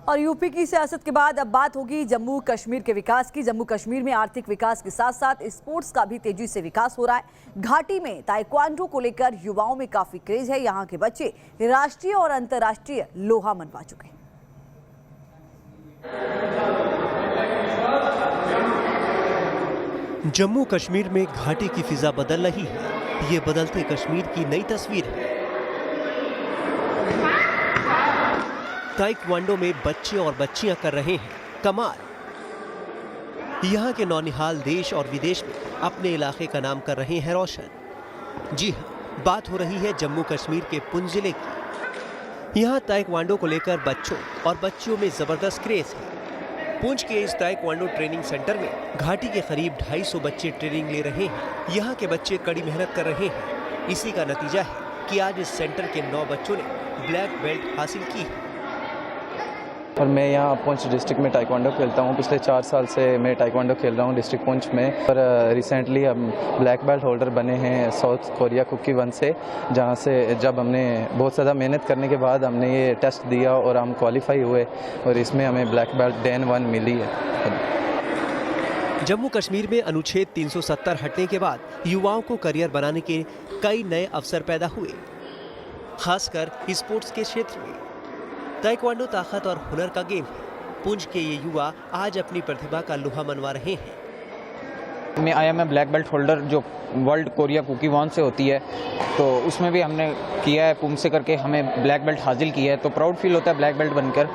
और यूपी की सियासत के बाद अब बात होगी जम्मू कश्मीर के विकास की। जम्मू कश्मीर में आर्थिक विकास के साथ साथ स्पोर्ट्स का भी तेजी से विकास हो रहा है। घाटी में ताइक्वांडो को लेकर युवाओं में काफी क्रेज है। यहाँ के बच्चे राष्ट्रीय और अंतर्राष्ट्रीय लोहा मनवा चुके हैं। जम्मू कश्मीर में घाटी की फिजा बदल रही है। ये बदलते कश्मीर की नई तस्वीर है। ताइक्वांडो में बच्चे और बच्चियां कर रहे हैं कमाल। यहाँ के नौनिहाल देश और विदेश में अपने इलाके का नाम कर रहे हैं रोशन। जी हाँ, बात हो रही है जम्मू कश्मीर के पुंछ जिले की। यहाँ ताइक्वांडो को लेकर बच्चों और बच्चियों में जबरदस्त क्रेज है। पुंछ के इस ताइक्वांडो ट्रेनिंग सेंटर में घाटी के करीब 250 बच्चे ट्रेनिंग ले रहे हैं। यहाँ के बच्चे कड़ी मेहनत कर रहे हैं। इसी का नतीजा है कि आज इस सेंटर के 9 बच्चों ने ब्लैक बेल्ट हासिल की है। और मैं यहाँ पुंछ डिस्ट्रिक्ट में टाइक्वांडो खेलता हूँ। पिछले 4 साल से मैं टाइक्वांडो खेल रहा हूँ डिस्ट्रिक्ट पुंछ में। पर रिसेंटली हम ब्लैक बेल्ट होल्डर बने हैं साउथ कोरिया कुकी वन से, जहाँ से जब हमने बहुत ज़्यादा मेहनत करने के बाद हमने ये टेस्ट दिया और हम क्वालिफाई हुए और इसमें हमें ब्लैक बेल्ट डैन 1 मिली है। जम्मू कश्मीर में अनुच्छेद 370 हटने के बाद युवाओं को करियर बनाने के कई नए अवसर पैदा हुए, खासकर स्पोर्ट्स के क्षेत्र में। ताइक्वांडो ताकत और हुनर का गेम है। पुंछ के ये युवा आज अपनी प्रतिभा का लोहा मनवा रहे हैं। मैं आया मैं ब्लैक बेल्ट होल्डर जो वर्ल्ड कोरिया कुकी वन से होती है, तो उसमें भी हमने किया है। पुंछ से करके हमें ब्लैक बेल्ट हासिल किया है, तो प्राउड फील होता है ब्लैक बेल्ट बनकर।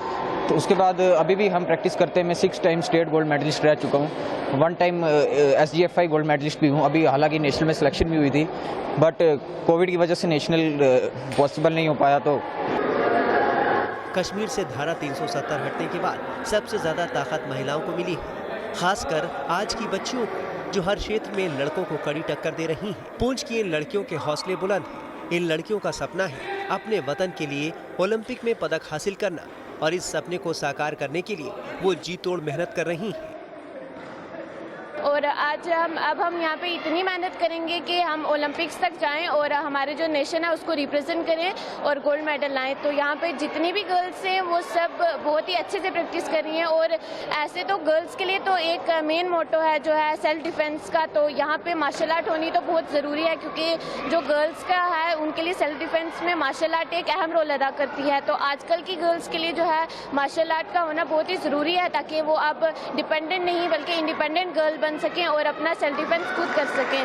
तो उसके बाद अभी भी हम प्रैक्टिस करते हैं। मैं 6 टाइम स्टेट गोल्ड मेडलिस्ट रह चुका हूँ। 1 टाइम SGFI गोल्ड मेडलिस्ट भी हूँ। अभी हालांकि नेशनल में सिलेक्शन भी हुई थी, बट कोविड की वजह से नेशनल पॉसिबल नहीं हो पाया। तो कश्मीर से धारा 370 हटने के बाद सबसे ज्यादा ताकत महिलाओं को मिली है, खासकर आज की बच्चियों को, जो हर क्षेत्र में लड़कों को कड़ी टक्कर दे रही हैं। पुंछ की इन लड़कियों के हौसले बुलंद हैं। इन लड़कियों का सपना है अपने वतन के लिए ओलंपिक में पदक हासिल करना, और इस सपने को साकार करने के लिए वो जी तोड़ मेहनत कर रही हैं। और आज हम यहाँ पे इतनी मेहनत करेंगे कि हम ओलंपिक्स तक जाएं और हमारे जो नेशन है उसको रिप्रेजेंट करें और गोल्ड मेडल लाएं। तो यहाँ पे जितनी भी गर्ल्स हैं वो सब बहुत ही अच्छे से प्रैक्टिस कर रही हैं। और ऐसे तो गर्ल्स के लिए तो एक मेन मोटो है जो है सेल्फ डिफेंस का। तो यहाँ पे मार्शल आर्ट होनी तो बहुत ज़रूरी है, क्योंकि जो गर्ल्स का है उनके लिए सेल्फ डिफेंस में मार्शल आर्ट एक अहम रोल अदा करती है। तो आजकल की गर्ल्स के लिए जो है मार्शल आर्ट का होना बहुत ही ज़रूरी है, ताकि वो अब डिपेंडेंट नहीं बल्कि इंडिपेंडेंट गर्ल बन सकें और अपना सेल्फ डिफेंस खुद कर सकें।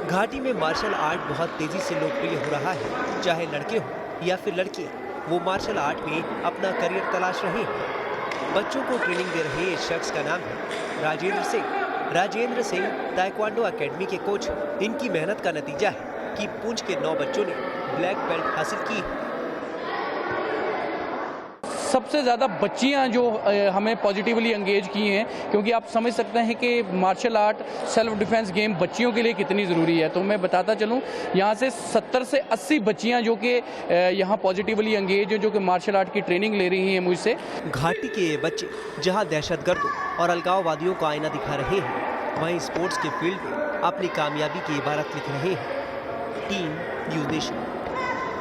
घाटी में मार्शल आर्ट बहुत तेजी से लोकप्रिय हो रहा है। चाहे लड़के हो या फिर लड़कियां, वो मार्शल आर्ट में अपना करियर तलाश रहे हैं। बच्चों को ट्रेनिंग दे रहे इस शख्स का नाम है राजेंद्र सिंह। राजेंद्र सिंह ताइक्वांडो अकेडमी के कोच। इनकी मेहनत का नतीजा है कि पुंछ के 9 बच्चों ने ब्लैक बेल्ट हासिल की। सबसे ज़्यादा बच्चियां जो हमें पॉजिटिवली एंगेज की हैं, क्योंकि आप समझ सकते हैं कि martial art self defence game बच्चियों के लिए कितनी ज़रूरी है। तो मैं बताता चलूं, यहाँ से 70 से 80 बच्चियां जो कि यहाँ पॉजिटिवली एंगेज हैं, जो कि मार्शल आर्ट की ट्रेनिंग ले रही हैं मुझसे। घाटी के ये बच्चे जहाँ दहशतगर्दों और अलगाववादियों का आईना दिखा रहे हैं, वहीं स्पोर्ट्स के फील्ड में अपनी कामयाबी की इबारत लिख रहे हैं। Team news nation.